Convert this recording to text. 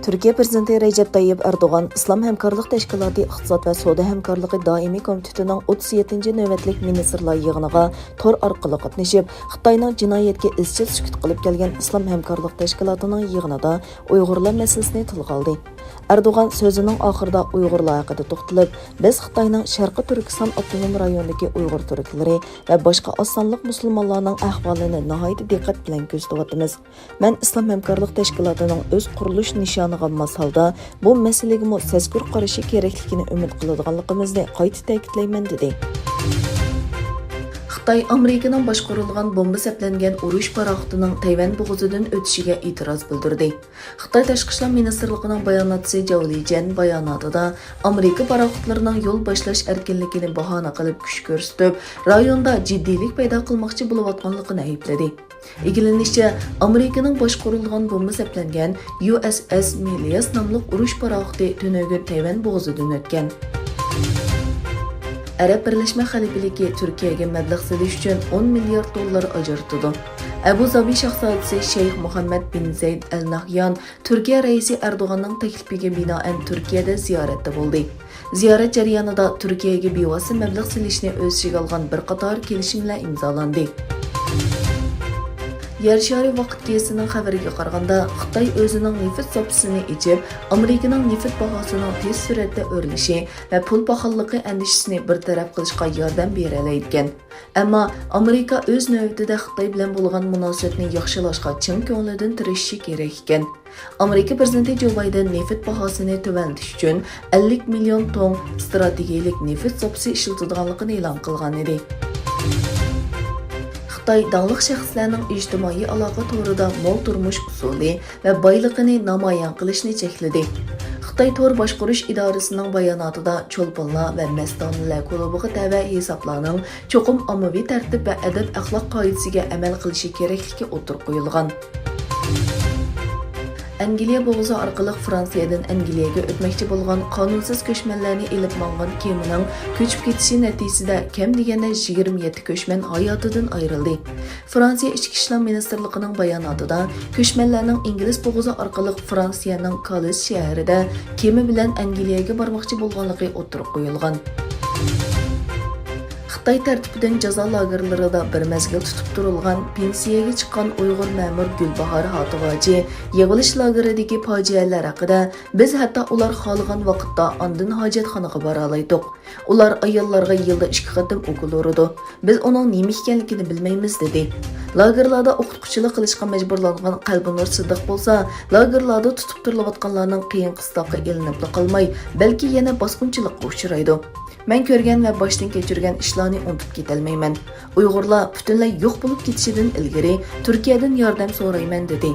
Türkiye Prezidenti Recep Tayyip Erdoğan, İslam Həmkarlıq Təşkilatı İqtisad və Savdo Həmkarlığı Daimi Komitetining 37-ci növbətlik ministrlar yığınıga tor orqali qatnashib, Xitoyning jinoyatga izchil sukut qilib kelgan İslam Həmkarlıq Təşkilatıning yığınida Uyg'urlar masalasini tilga oldi. Erdoğan so'zining oxirida Uyg'urlar haqida to'xtalib, biz Xitoyning Sharqi Turkiston avtonom rayonidagi Uyg'ur turklari va boshqa oz sonli musulmonlarning ahvolini nihoyat diqqat bilan ko'zlayapmiz. Men İslam Həmkarlıq Təşkilatıning o'z qurilish nishoniga mos holda bu masalaga sezgur qarashi kerakligini umid qiladiganligimizni qayta ta'kidlayman dedi. Xitoy Amerikaning boshqarilgan bomba saplangan urush paraxotining Tayvan bo'g'ozidan o'tishiga e'tiroz bildirdi. Xitoy Tashqi ishlar ministrligining bayonotchisi Zhao Lijian bayonotida Amerika paraxotlarining yo'l boshlash erkinligini bahona qilib kuch ko'rsatib, rayonda jiddiylik paydo qilmoqchi bo'layotganligini aybladi. Egilinishcha, Amerikaning boshqarilgan bomba saplangan USS Milias nomli urush paraxoti tunugun Tayvan bo'g'ozidan o'tgan. Arab Birleşme Xalifaligi Turkiyaga mablag' solish uchun 10 milliard dollar ajratdi. Abu Zabi shahzodasi Sheyx Muhammad bin Zayd Al Nahyan Turkiya raisi Erdo'g'anning taklifiga binoan Turkiyada ziyoratda bo'ldi. Ziyorat jarayonida Turkiyaga bevosita mablag' solishni o'z ichiga olgan bir qator kelishimlar imzolandi. Yer shari vaqt gezisining xabariga qaraganda, Xitoy o'zining neft zapasini ichib, Amerikaning neft bahosining tez suratda o'rlishi va pul paxalligi andishisini bartaraf qilishga yordam bera oladigan. Ammo Amerika o'z navbatida Xitoy bilan bo'lgan munosabatni yaxshilashga chin ko'ngildan tirishishi kerak ekan. Amerika prezidenti Joe Biden neft bahosini tuvantish uchun 50 million ton strategik neft zapasi ishlatilganligini e'lon qilgan edi. Xitoy dağlıq şəxslərinin ictimai aloqa to'rida mol turmush usuli va boyligini namoyon qilishni chekladi. Xitoy to'r boshqarish idorasining bayonotida cho'lponlar va mastonalar klubiga tava hisoblarning cho'qim ommaviy tartib va adab axloq qoidasiga amal qilishi kerakligi o'tirib qo'yilgan. Angliya bo'g'ozi orqali Fransiyadan Angliyaga o'tmoqchi bo'lgan qonunsiz ko'chmanlarni ilib mangan kemaning ko'chib ketishi natijasida kam deganda 27 ko'chman hayotidan ayrildi. Fransiya Ichki ishlar ministrligining bayonotida ko'chmanlarning ingliz bo'g'ozi orqali Fransiyaning Calais shahrida kema bilan Angliyaga bormoqchi bo'lganligi o'tirib qo'yilgan. Xitoy tartibidan jazo lagerlarida bir mezgil tutib turilgan pensiyaga chiqqan Uyg'ur ma'mur Gulbahor Xotivachi yig'ilish lageridagi fojialar haqida biz hatto ular xohlagan vaqtda ondan hojatxonaga bora oldik. Ular ayollarga yilda 2 qatim o'qil urdi. Biz uning nima ekanligini bilmaymiz dedi. Lagerlarda o'qituvchilik qilishga majburlangan Qalbinur Siddiq bo'lsa, lagerlarda tutib turilayotganlarning qiyin qistoqqa ilinib qolmay, balki yana bosqinchilikka uchraydi. Men ko'rgan va boshdan kechirgan ishlarni unutib ketolmayman. Uyg'urlar butunlay yo'q bo'lib ketishidan ilgari Turkiyadan yordam so'rayman dedi.